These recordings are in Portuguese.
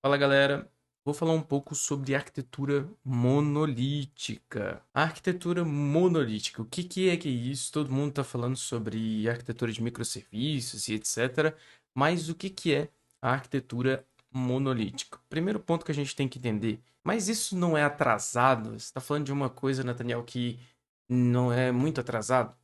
Fala galera, vou falar um pouco sobre arquitetura monolítica. A arquitetura monolítica, o que é isso? Todo mundo está falando sobre arquitetura de microserviços e etc. Mas o que é a arquitetura monolítica? Primeiro ponto que a gente tem que entender, mas isso não é atrasado? Você está falando de uma coisa, Nathaniel, que não é muito atrasado?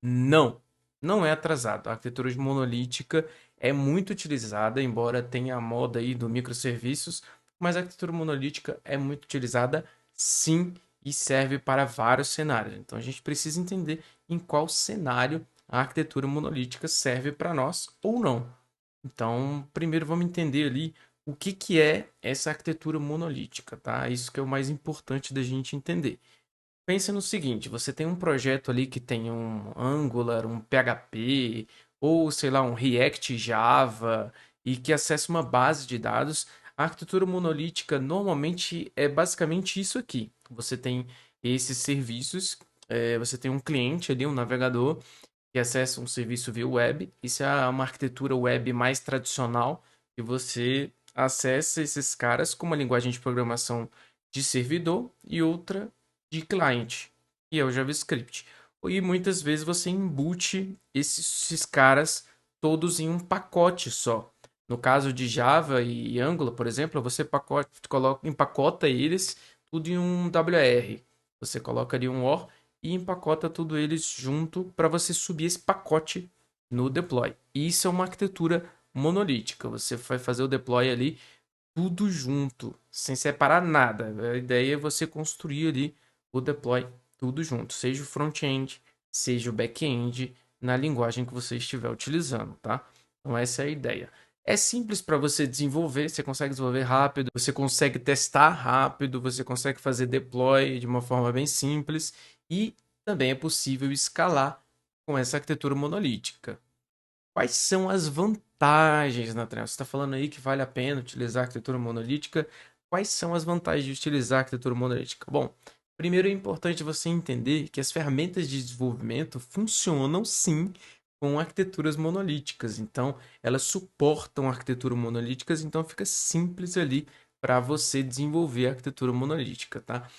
Não, não é atrasado. A arquitetura monolítica é muito utilizada, embora tenha a moda aí do microserviços, mas a arquitetura monolítica é muito utilizada sim e serve para vários cenários. Então a gente precisa entender em qual cenário a arquitetura monolítica serve para nós ou não. Então, primeiro vamos entender ali o que é essa arquitetura monolítica, tá? Isso que é o mais importante da gente entender. Pensa no seguinte, você tem um projeto ali que tem um Angular, um PHP, ou sei lá, um React Java, e que acessa uma base de dados. A arquitetura monolítica normalmente é basicamente isso aqui. Você tem esses serviços, você tem um cliente ali, um navegador, que acessa um serviço via web. Isso é uma arquitetura web mais tradicional, que você acessa esses caras com uma linguagem de programação de servidor e outra de cliente, que é o JavaScript. E muitas vezes você embute esses caras todos em um pacote só. No caso de Java e Angular, por exemplo, você empacota eles tudo em um WR. Você coloca ali um OR e empacota tudo eles junto para você subir esse pacote no deploy. E isso é uma arquitetura monolítica. Você vai fazer o deploy ali tudo junto, sem separar nada. A ideia é você construir ali o deploy tudo junto, seja o front-end, seja o back-end, na linguagem que você estiver utilizando, tá? Então essa é a ideia. É simples para você desenvolver, você consegue desenvolver rápido, você consegue testar rápido, você consegue fazer deploy de uma forma bem simples e também é possível escalar com essa arquitetura monolítica. Quais são as vantagens, Nathaniel? Você está falando aí que vale a pena utilizar a arquitetura monolítica. Quais são as vantagens de utilizar a arquitetura monolítica? Bom, primeiro é importante você entender que as ferramentas de desenvolvimento funcionam sim com arquiteturas monolíticas. Então, elas suportam arquiteturas monolíticas, então fica simples ali para você desenvolver a arquitetura monolítica, tá?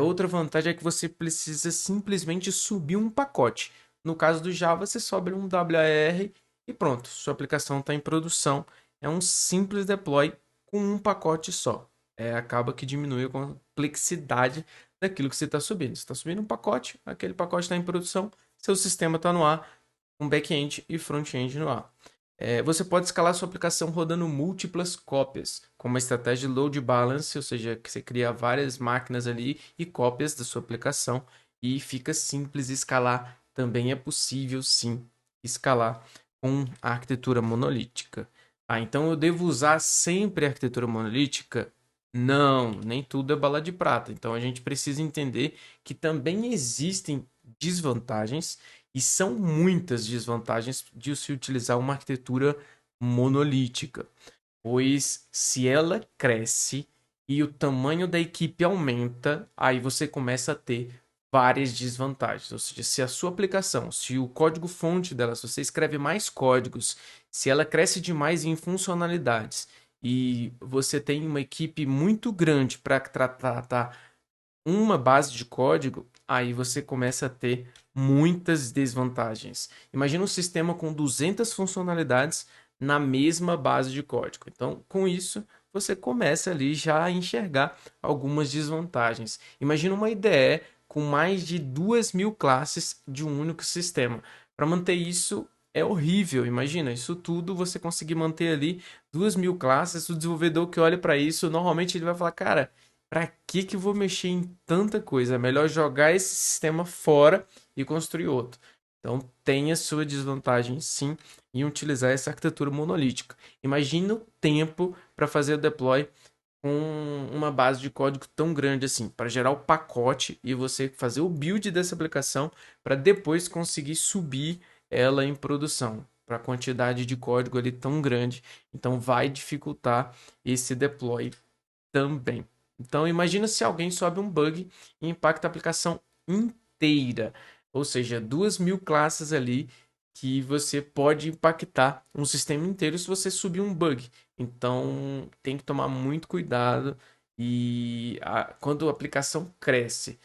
Outra vantagem é que você precisa simplesmente subir um pacote. No caso do Java, você sobe um WR e pronto, sua aplicação está em produção. É um simples deploy com um pacote só. Acaba que diminui a complexidade daquilo que você está subindo. Você está subindo um pacote, aquele pacote está em produção, seu sistema está no ar, um back-end e front-end no ar. Você pode escalar sua aplicação rodando múltiplas cópias, com uma estratégia de load balance, ou seja, que você cria várias máquinas ali e cópias da sua aplicação e fica simples escalar. Também é possível, sim, escalar com a arquitetura monolítica. Então eu devo usar sempre a arquitetura monolítica? Não, nem tudo é bala de prata. Então a gente precisa entender que também existem desvantagens e são muitas desvantagens de se utilizar uma arquitetura monolítica, pois se ela cresce e o tamanho da equipe aumenta, aí você começa a ter várias desvantagens. Ou seja, se a sua aplicação, se o código-fonte dela, se você escreve mais códigos, se ela cresce demais em funcionalidades e você tem uma equipe muito grande para tratar uma base de código, aí você começa a ter muitas desvantagens. Imagina um sistema com 200 funcionalidades na mesma base de código. Então, com isso, você começa ali já a enxergar algumas desvantagens. Imagina uma IDE com mais de 2.000 classes de um único sistema. Para manter isso é horrível. Imagina isso tudo você conseguir manter ali 2.000 classes. O desenvolvedor que olha para isso, normalmente ele vai falar, cara, pra que eu vou mexer em tanta coisa? É melhor jogar esse sistema fora e construir outro. Então, tem a sua desvantagem, sim, em utilizar essa arquitetura monolítica. Imagina o tempo para fazer o deploy com uma base de código tão grande assim, para gerar o pacote e você fazer o build dessa aplicação para depois conseguir subir ela em produção. Para a quantidade de código ali tão grande. Então, vai dificultar esse deploy também. Então, imagina se alguém sobe um bug e impacta a aplicação inteira. Ou seja, 2.000 classes ali que você pode impactar um sistema inteiro se você subir um bug. Então tem que tomar muito cuidado e quando a aplicação cresce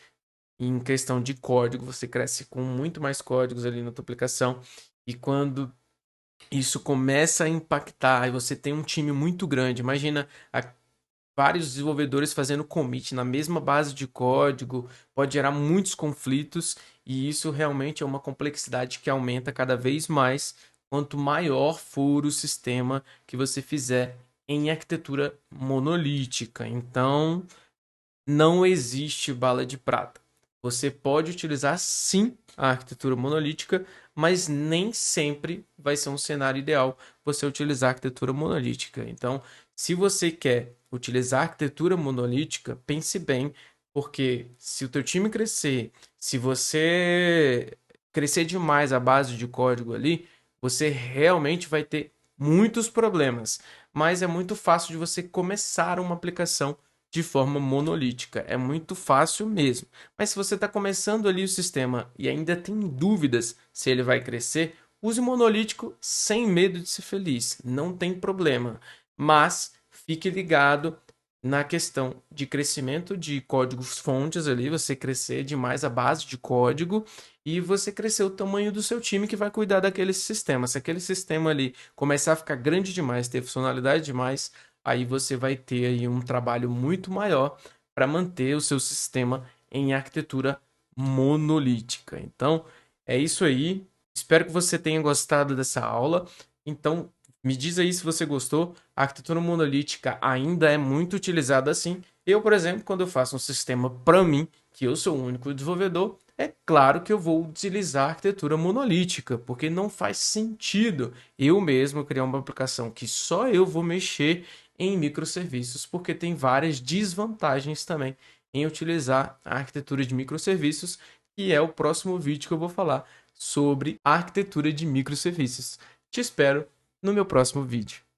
em questão de código, você cresce com muito mais códigos ali na tua aplicação. E quando isso começa a impactar e você tem um time muito grande, imagina vários desenvolvedores fazendo commit na mesma base de código, pode gerar muitos conflitos e isso realmente é uma complexidade que aumenta cada vez mais quanto maior for o sistema que você fizer em arquitetura monolítica. Então, não existe bala de prata. Você pode utilizar sim a arquitetura monolítica, mas nem sempre vai ser um cenário ideal você utilizar a arquitetura monolítica. Então, se você quer utilizar a arquitetura monolítica, pense bem, porque se o teu time crescer, se você crescer demais a base de código ali, você realmente vai ter muitos problemas. Mas é muito fácil de você começar uma aplicação de forma monolítica. É muito fácil mesmo. Mas se você está começando ali o sistema e ainda tem dúvidas se ele vai crescer, use o monolítico sem medo de ser feliz. Não tem problema. Mas fique ligado na questão de crescimento de códigos fontes ali, você crescer demais a base de código e você crescer o tamanho do seu time que vai cuidar daquele sistema. Se aquele sistema ali começar a ficar grande demais, ter funcionalidade demais, aí você vai ter aí um trabalho muito maior para manter o seu sistema em arquitetura monolítica. Então, é isso aí. Espero que você tenha gostado dessa aula. Então, me diz aí se você gostou. A arquitetura monolítica ainda é muito utilizada assim. Eu, por exemplo, quando eu faço um sistema para mim, que eu sou o único desenvolvedor, é claro que eu vou utilizar a arquitetura monolítica, porque não faz sentido eu mesmo criar uma aplicação que só eu vou mexer em microserviços, porque tem várias desvantagens também em utilizar a arquitetura de microserviços, que é o próximo vídeo que eu vou falar sobre a arquitetura de microserviços. Te espero no meu próximo vídeo.